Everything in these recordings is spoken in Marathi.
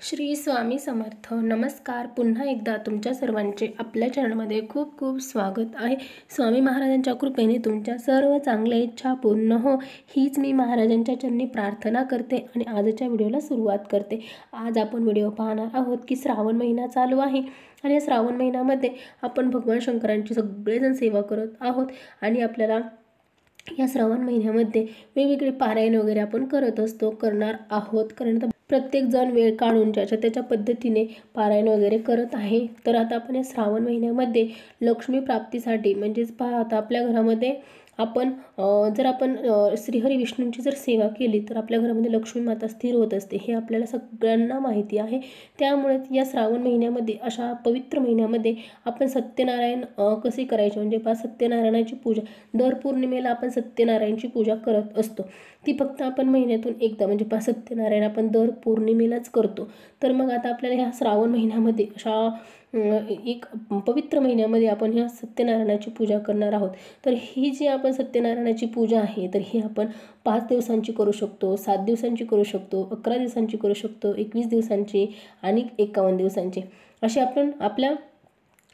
श्री स्वामी समर्थ. नमस्कार. पुन्हा एकदा तुमच्या सर्वांचे आपल्या चॅनलमध्ये खूप खूप स्वागत आहे. स्वामी महाराजांच्या कृपेने तुमच्या सर्व चांगल्या इच्छा पूर्ण हो, हीच मी महाराजांच्या चरणी प्रार्थना करते आणि आजच्या व्हिडिओला सुरुवात करते. आज आपण व्हिडिओ पाहणार आहोत की श्रावण महिना चालू आहे आणि या श्रावण महिन्यामध्ये आपण भगवान शंकरांची सगळेजण सेवा करत आहोत आणि आपल्याला या श्रावण महिन्यामध्ये वेगवेगळे पारायण वगैरे आपण करणार आहोत. कारण प्रत्येक जण वेळ काढून त्याच्या पद्धतीने पारायण वगैरे करत आहे. तर आता आपण या श्रावण महिन्यामध्ये लक्ष्मी प्राप्तीसाठी म्हणजेच पहा, आता आपल्या घरामध्ये आपण जर आपण श्रीहरी विष्णूंची जर सेवा केली तर आपल्या घरामध्ये लक्ष्मी माता स्थिर होत असते, हे आपल्याला सगळ्यांना माहिती आहे. त्यामुळे या श्रावण महिन्यामध्ये, अशा पवित्र महिन्यामध्ये आपण सत्यनारायण कसे करायचे, म्हणजे पहा, सत्यनारायणाची पूजा दर पौर्णिमेला आपण सत्यनारायणची पूजा करत असतो. ती फक्त आपण महिन्यातून एकदा, म्हणजे पहा, सत्यनारायण आपण दर पौर्णिमेलाच करतो. तर मग आता आपल्याला ह्या श्रावण महिन्यामध्ये अशा एक पवित्र महिन्यामध्ये आपण ह्या सत्यनारायणाची पूजा करणार आहोत. तर ही जी आपण सत्यनारायणाची पूजा आहे, तर ही आपण 5 दिवसांची करू शकतो, 7 दिवसांची करू शकतो, 11 दिवसांची करू शकतो, 21 दिवसांची आणि 51 दिवसांची, अशी आपण आपल्या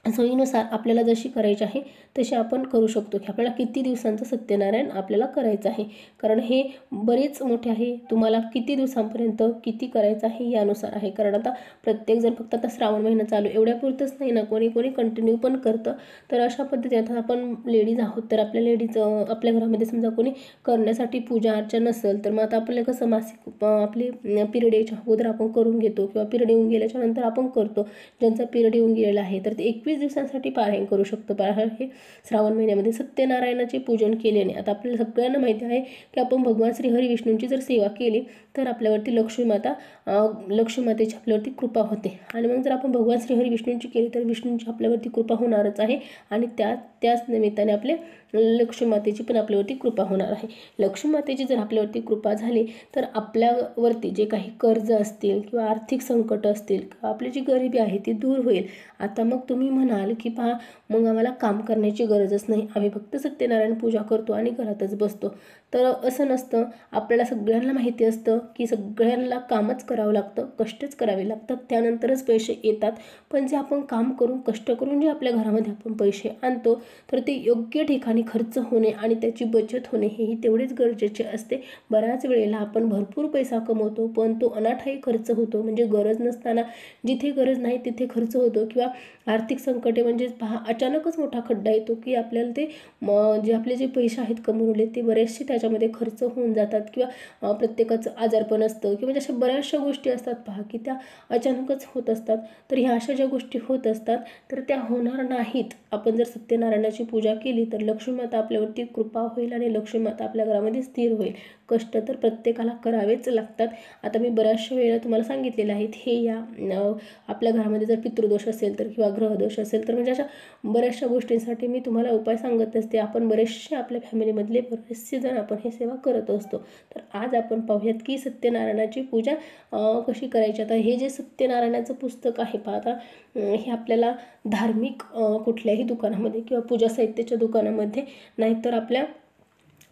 सोयीनुसार आपल्याला जशी करायची आहे तशी आपण करू शकतो की आपल्याला किती दिवसांचं सत्यनारायण आपल्याला करायचं आहे. कारण हे बरेच मोठे आहे, तुम्हाला किती दिवसांपर्यंत किती करायचं आहे यानुसार आहे. कारण आता प्रत्येकजण फक्त आता श्रावण महिना चालू एवढ्यापुरतंच नाही ना, कोणी कोणी कंटिन्यू पण करतं. तर अशा पद्धतीने आता आपण लेडीज आहोत, तर आपल्या लेडीज आपल्या घरामध्ये समजा कोणी करण्यासाठी पूजा अर्चा नसेल, तर मग आता आपल्याला कसं मासिक आपली पिरियड यायच्या अगोदर आपण करून घेतो किंवा पिरियड येऊन गेल्याच्या नंतर आपण करतो. ज्यांचा पिरियड येऊन गेलेला आहे तर ते 21 दिवसांसाठी पारायण करू शकतो. हे श्रावण महिन्यामध्ये सत्यनारायणाचे पूजन केल्याने आता आपल्याला सगळ्यांना माहिती आहे की आपण भगवान श्री हरी विष्णूंची जर सेवा केली तर आपल्यावरती लक्ष्मी मातेची आपल्यावरती कृपा होते. आणि मग जर आपण भगवान श्री हरी विष्णूंची केली तर विष्णूंची आपल्यावरती कृपा होणारच आहे आणि त्याच निमित्ताने आपले लक्ष्मी मातेची पण आपल्यावरती कृपा होणार आहे. लक्ष्मी मातेची जर आपल्यावरती कृपा झाली तर आपल्यावरती जे काही कर्ज असतील किंवा आर्थिक संकट असतील किंवा आपली जी गरिबी आहे ती दूर होईल. आता मग तुम्ही म्हणाल की पहा, मग आम्हाला काम करण्याची गरजच नाही, आम्ही फक्त सत्यनारायण पूजा करतो आणि घरातच बसतो. तर असं नसतं. आपल्याला सगळ्यांना माहिती असतं की सगळ्यांना कामच करावं लागतं, कष्टच करावे लागतात, त्यानंतरच पैसे येतात. पण जे आपण काम करून कष्ट करून जे आपल्या घरामध्ये आपण पैसे आणतो तर ते योग्य ठिकाणी खर्च होणे आणि त्याची बचत होणे हेही तेवढेच गरजेचे असते. बऱ्याच वेळेला आपण भरपूर पैसा कमवतो पण तो अनाठायी खर्च होतो, म्हणजे गरज नसताना, जिथे गरज नाही तिथे खर्च होतो. किंवा आर्थिक संकटे म्हणजे पहा, अचानकच मोठा खड्डा येतो की आपल्याला ते जे आपले जे पैसे आहेत कमवले ते बरेचसे त्याच्यामध्ये खर्च होऊन जातात. किंवा प्रत्येकाचं आजारपण असतं किंवा अशा बऱ्याचशा गोष्टी असतात पहा की त्या अचानकच होत असतात. तर ह्या अशा ज्या गोष्टी होत असतात तर त्या होणार नाहीत. आपण जर सत्यनारायणाची पूजा केली तर लक्ष्मी माता आपल्यावरती कृपा होईल आणि लक्ष्मी माता आपल्या घरामध्ये स्थिर होईल. कष्ट तर प्रत्येकाला करावेच लागतात. आता मी बऱ्याचशा वेळेला तुम्हाला सांगितलेलं आहे, हे या आपल्या घरामध्ये जर पितृदोष असेल तर किंवा ग्रहदोष असेल तर म्हणजे अशा बऱ्याचशा गोष्टींसाठी मी तुम्हाला उपाय सांगत असते. आपण बरेचसे आपल्या फॅमिलीमधले बरेचसे जण आपण हे सेवा करत असतो. तर आज आपण पाहूयात की सत्यनारायणाची पूजा कशी करायची. आता हे जे सत्यनारायणाचं पुस्तक आहे पहा, आता हे आपल्याला धार्मिक कुठल्याही दुकानामध्ये किंवा पूजा साहित्याच्या दुकानामध्ये, नाहीतर आपल्या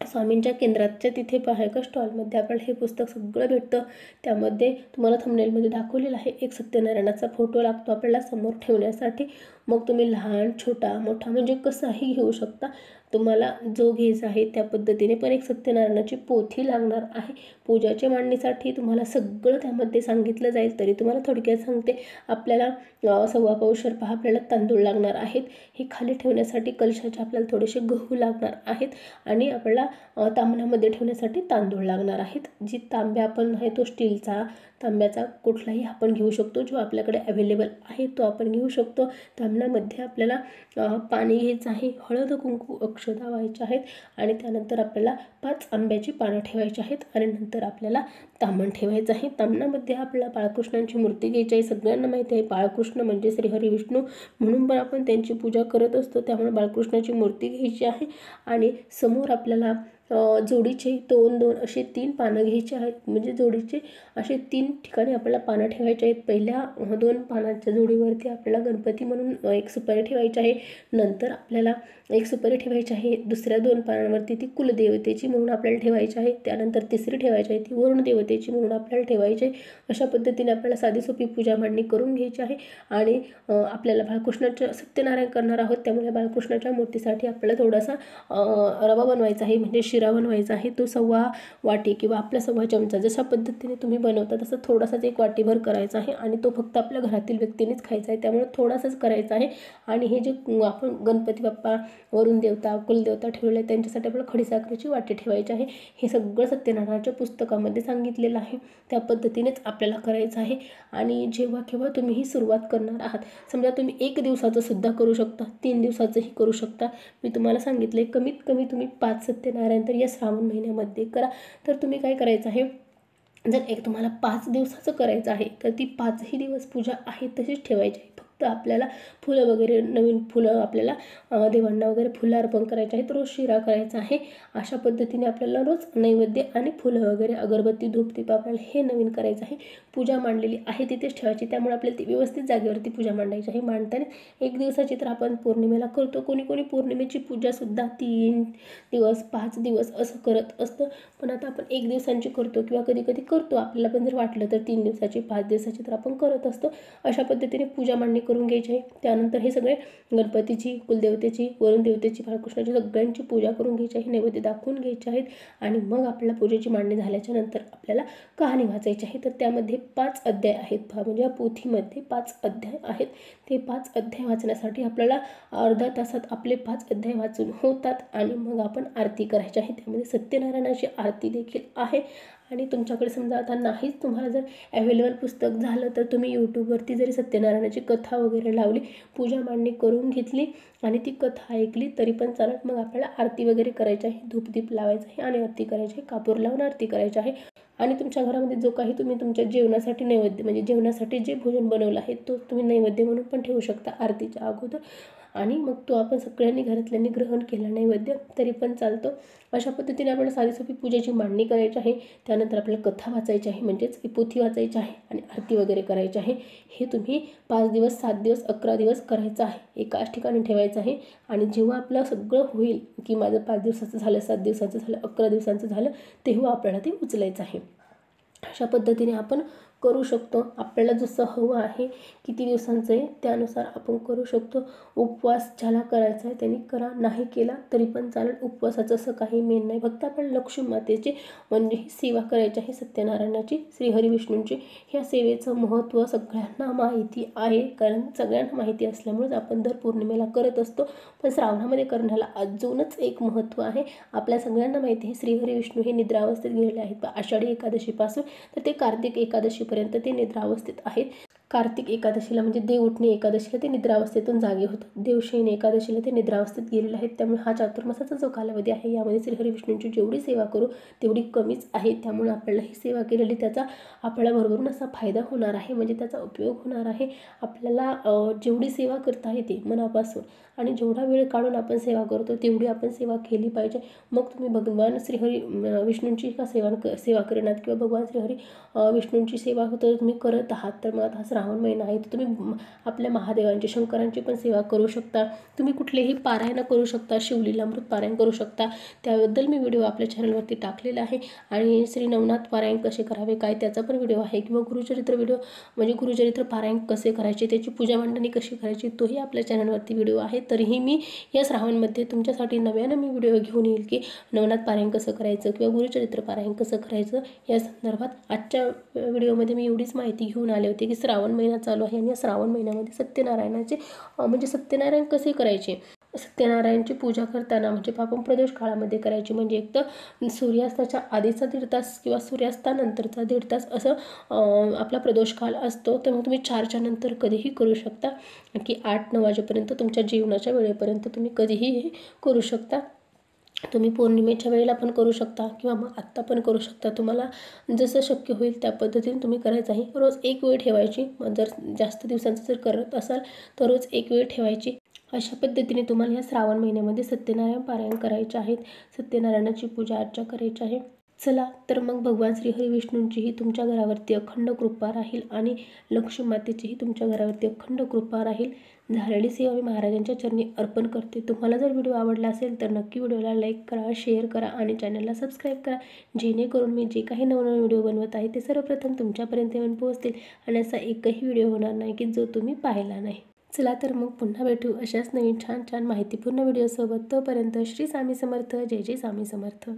स्वामींच्या केंद्राच्या तिथे पहा एका स्टॉलमध्ये आपल्याला हे पुस्तक सगळं भेटतं. त्यामध्ये तुम्हाला थंबनेलमध्ये दाखवलेलं आहे, एक सत्यनारायणाचा फोटो लागतो आपल्याला समोर ठेवण्यासाठी. मग तुम्ही लहान छोटा मोठा म्हणजे कसाही घेऊ शकता, तुम्हाला जो घ्यायचा आहे त्या पद्धतीने. पण एक सत्यनारायणाची पोथी लागणार आहे. पूजाच्या मांडणीसाठी तुम्हाला सगळं त्यामध्ये सांगितलं जाईल, तरी तुम्हाला थोडक्यात सांगते. आपल्याला 1.25 पावशेर पहा आपल्याला तांदूळ लागणार आहेत. हे खाली ठेवण्यासाठी कलशाचे आपल्याला थोडेसे गहू लागणार आहेत आणि आपल्याला तांब्यामध्ये ठेवण्यासाठी तांदूळ लागणार आहेत. जी तांब्या आपण आहे तो स्टीलचा, तांब्याचा कुठलाही आपण घेऊ शकतो, जो आपल्याकडे अवेलेबल आहे तो आपण घेऊ शकतो. तांब्यामध्ये आपल्याला पाणी घ्यायचं आहे, हळद कुंकू अक्षता व्हायच्या आहेत आणि त्यानंतर आपल्याला 5 आंब्याची पानं ठेवायची आहेत आणि नंतर आपल्याला ताम्हण ठेवायचं आहे. ताम्हणामध्ये आपल्याला बाळकृष्णांची मूर्ती घ्यायची आहे. सगळ्यांना माहिती आहे बाळकृष्ण म्हणजे श्रीहरी विष्णू, म्हणून पण आपण त्यांची पूजा करत असतो. त्यामुळे बाळकृष्णाची मूर्ती घ्यायची आहे आणि समोर आपल्याला जोडीचे 2-2 असे 3 पानं घ्यायचे आहेत. म्हणजे जोडीचे असे 3 ठिकाणी आपल्याला पानं ठेवायचे आहेत. पहिल्या 2 पानाच्या जोडीवरती आपल्याला गणपती म्हणून एक सुपारी ठेवायची आहे. नंतर आपल्याला एक सुपारी ठेवायची आहे. दुसऱ्या 2 पानांवरती ती कुलदेवतेची म्हणून आपल्याला ठेवायची आहे. त्यानंतर तिसरी ठेवायची आहे ती वरुण देवतेची म्हणून आपल्याला ठेवायची आहे. अशा पद्धतीने आपल्याला साधी सोपी पूजा मांडणी करून घ्यायची आहे. आणि आपल्याला बाळकृष्णाचं सत्यनारायण करणार आहोत, त्यामुळे बाळकृष्णाच्या मूर्तीसाठी आपल्याला थोडासा रवा बनवायचा आहे, म्हणजे शिरा बनवायचा आहे. तो 1/2 वाटी किंवा आपला 1/2 चमचा जशा पद्धतीने तुम्ही बनवता तसं थोडासाच 1 वाटीभर करायचा आहे. आणि तो फक्त आपल्या घरातील व्यक्तीनेच खायचा आहे, त्यामुळे थोडासाच करायचा आहे. आणि हे जे आपण गणपती बाप्पा, वरुण देवता, कुलदेवता ठेवले त्यांच्यासाठी आपल्याला खडीसाखरेची वाटी ठेवायची आहे. हे सगळं सत्यनारायणाच्या पुस्तकामध्ये सांगितलेलं आहे, त्या पद्धतीनेच आपल्याला करायचं आहे. आणि जेव्हा केव्हा तुम्ही ही सुरुवात करणार आहात, समजा तुम्ही 1 दिवसाचं सुद्धा करू शकता, 3 दिवसाचंही करू शकता. मी तुम्हाला सांगितले कमीत कमी तुम्ही 5 सत्यनारायण तर या श्रावण महिन्यामध्ये करा. तर तुम्ही काय करायचं आहे, जर तुम्हाला 5 दिवसाचं करायचं आहे तर ती 5ही दिवस पूजा आहे तशीच ठेवायची आहे. फक्त आपल्याला फुलं वगैरे, नवीन फुलं आपल्याला देवांना वगैरे फुलं अर्पण करायचे आहेत. रोज शिरा करायचा आहे. अशा पद्धतीने आपल्याला रोज नैवेद्य आणि फुलं वगैरे, अगरबत्ती, धूप, दीप आपल्याला हे नवीन करायचं आहे. पूजा मांडलेली आहे तिथेच ठेवायची, त्यामुळे आपल्याला ती व्यवस्थित जागेवरती पूजा मांडायची आहे. मांडताना 1 दिवसाची तर आपण पौर्णिमेला करतो, कोणी कोणी पौर्णिमेची पूजासुद्धा 3 दिवस 5 दिवस असं करत असतं. पण आता आपण 1 दिवसांची करतो किंवा कधी कधी करतो, आपल्याला पण जर वाटलं तर 3 दिवसाची 5 दिवसाची तर आपण करत असतो. अशा पद्धतीने पूजा मांडणी करून घ्यायची आहे. त्यानंतर हे सगळे गणपतीची, कुलदेवतेची, वरुण देवतेची, बाळकृष्णाची सगळ्यांची पूजा करून घ्यायची आहे, नैवेद्य दाखवून घ्यायचे आहेत. आणि मग आपल्याला पूजेची मांडणी झाल्याच्या नंतर आपल्याला कहाणी वाचायची आहे. तर त्यामध्ये 5 अध्याय आहेत, म्हणजे या पोथीमध्ये 5 अध्याय आहेत. ते 5 अध्याय वाचण्यासाठी आपल्याला अर्धा तासात आपले 5 अध्याय वाचून होतात. आणि मग आपण आरती करायची आहे. त्यामध्ये सत्यनारायणाची आरती देखील आहे. आणि तुमच्याकडे समजा आता नाहीच, तुम्हाला जर अवेलेबल पुस्तक झालं तर तुम्ही यूट्यूबवरती जरी सत्यनारायणाची कथा वगैरे लावली, पूजा मांडणी करून घेतली आणि ती कथा ऐकली तरी पण चालत. मग आपल्याला आरती वगैरे करायची आहे, धूपदीप लावायचं आहे आणि आरती करायची आहे, कापूर लावून आरती करायची आहे. आणि तुमच्या घरामध्ये जो काही तुम्ही तुमच्या जेवणासाठी नैवेद्य, म्हणजे जेवणासाठी जे भोजन बनवलं आहे तो तुम्ही नैवेद्य म्हणून पण ठेवू शकता आरतीच्या अगोदर. आणि मग तो आपण सगळ्यांनी घरातल्यांनी ग्रहण केला नैवेद्य तरी पण चालतो. अशा पद्धतीने आपल्याला साधी सोपी पूजेची मांडणी करायची आहे. त्यानंतर आपल्याला कथा वाचायची आहे, म्हणजेच पोथी वाचायची आहे आणि आरती वगैरे करायची आहे. हे तुम्ही 5 दिवस, 7 दिवस, 11 दिवस करायचं आहे, एकाच ठिकाणी ठेवायचं आहे. आणि जेव्हा आपलं सगळं होईल की माझं 5 दिवसाचं झालं, 7 दिवसाचं झालं, 11 दिवसांचं झालं, तेव्हा आपल्याला ते उचलायचं आहे. अशा पद्धतीने आपण करू शकतो. आपल्याला जसं हवं आहे, किती दिवसांचं आहे त्यानुसार आपण करू शकतो. उपवास ज्याला करायचा आहे त्यांनी करा, नाही केला तरी पण चालेल. उपवासाचं असं काही मेन नाही, फक्त आपण लक्ष्मी मातेची म्हणजे ही सेवा करायची आहे, सत्यनारायणाची, श्रीहरी विष्णूंची. ह्या सेवेचं महत्त्व सगळ्यांना माहिती आहे, कारण सगळ्यांना माहिती असल्यामुळेच आपण दर पौर्णिमेला करत असतो. पण श्रावणामध्ये करण्याला अजूनच एक महत्त्व आहे. आपल्या सगळ्यांना माहिती आहे श्रीहरी विष्णू हे निद्रावस्थेत गेलेले आहेत. आषाढी एकादशीपासून तर ते कार्तिक एकादशीपर्यंत ते निद्रावस्थेत आहेत. कार्तिक एकादशीला म्हणजे देवउठणी एकादशीला ते निद्रावस्थेतून जागे होतात. देवशयनी एकादशीला ते निद्रावस्थेत गेलेले आहेत. त्यामुळे हा चातुर्मासाचा जो कालावधी आहे यामध्ये श्रीहरी विष्णूंची जेवढी सेवा करू तेवढी कमीच आहे. त्यामुळे आपल्याला ही सेवा केलेली त्याचा आपल्याला भरभरून असा फायदा होणार आहे, म्हणजे त्याचा उपयोग होणार आहे. आपल्याला जेवढी सेवा करता येते मनापासून आणि जेवढा वेळ काढून आपण सेवा करतो तेवढी आपण सेवा केली पाहिजे. मग तुम्ही भगवान श्रीहरी विष्णूंची का सेवा करणार किंवा भगवान श्रीहरी विष्णूंची सेवा तर तुम्ही करत आहात, तर मग आता श्रावण महिना आहे तर तुम्ही आपल्या महादेवांची, शंकरांची पण सेवा करू शकता. तुम्ही कुठलेही पारायण करू शकता, शिवलीलामृत पारायण करू शकता. त्याबद्दल मी व्हिडिओ आपल्या चॅनलवरती टाकलेला आहे. आणि श्री नवनाथ पारायण कसे करावे काय त्याचा पण व्हिडिओ आहे, किंवा गुरुचरित्र व्हिडिओ म्हणजे गुरुचरित्र पारायण कसे करायचे, त्याची पूजा मांडणी कशी करायची, तोही आपल्या चॅनलवरती व्हिडिओ आहे. तरीही मी या श्रावणमध्ये तुमच्यासाठी नव्यानं मी व्हिडिओ घेऊन येईल की नवनाथ पारायण कसं करायचं किंवा गुरुचरित्र पारायण कसं करायचं या संदर्भात. आजच्या व्हिडिओमध्ये मी एवढीच माहिती घेऊन आले होते की श्रावण महिना चालू आहे आणि या श्रावण महिन्यामध्ये सत्यनारायणाचे म्हणजे सत्यनारायण कसे करायचे, सत्यनारायणची पूजा करताना म्हणजे आपण प्रदोष काळामध्ये करायची, म्हणजे एक तर सूर्यास्ताच्या आधीचा 1.5 तास किंवा सूर्यास्तानंतरचा 1.5 तास असं आपला प्रदोष काळ असतो. तर मग तुम्ही 4च्या नंतर कधीही करू शकता, की 8-9 वाजेपर्यंत तुमच्या जेवणाच्या वेळेपर्यंत तुम्ही कधीही हे करू शकता. तुम्ही पौर्णिमेच्या वेळेला पण करू शकता किंवा मग आत्ता पण करू शकता. तुम्हाला जसं शक्य होईल त्या पद्धतीने तुम्ही करायचं आहे. रोज एक वेळ ठेवायची. जर जास्त दिवसांचं जर करत असाल तर रोज एक वेळ ठेवायची. अशा पद्धतीने तुम्हाला या श्रावण महिन्यामध्ये सत्यनारायण पारायण करायचे आहेत. सत्यनारायणाची पूजा अर्चा करायची आहे. चला तर मग भगवान श्री हरी विष्णूंचीही तुमच्या घरावरती अखंड कृपा राहील आणि लक्ष्मी मातेचीही तुमच्या घरावरती अखंड कृपा राहील. झालेली सेवा मी महाराजांच्या चरणी अर्पण करते. तुम्हाला जर व्हिडिओ आवडला असेल तर नक्की व्हिडिओला लाईक करा, शेअर करा आणि चॅनलला सबस्क्राईब करा, जेणेकरून मी जे काही नवनवीन व्हिडिओ बनवत आहे ते सर्वप्रथम तुमच्यापर्यंत येऊन पोहोचतील आणि असा एकही व्हिडिओ होणार नाही की जो तुम्ही पाहिला नाही. चला तर मग पुन्हा भेटू अशाच नवीन छान छान माहितीपूर्ण व्हिडिओसोबत. तोपर्यंत श्री स्वामी समर्थ. जय जय स्वामी समर्थ.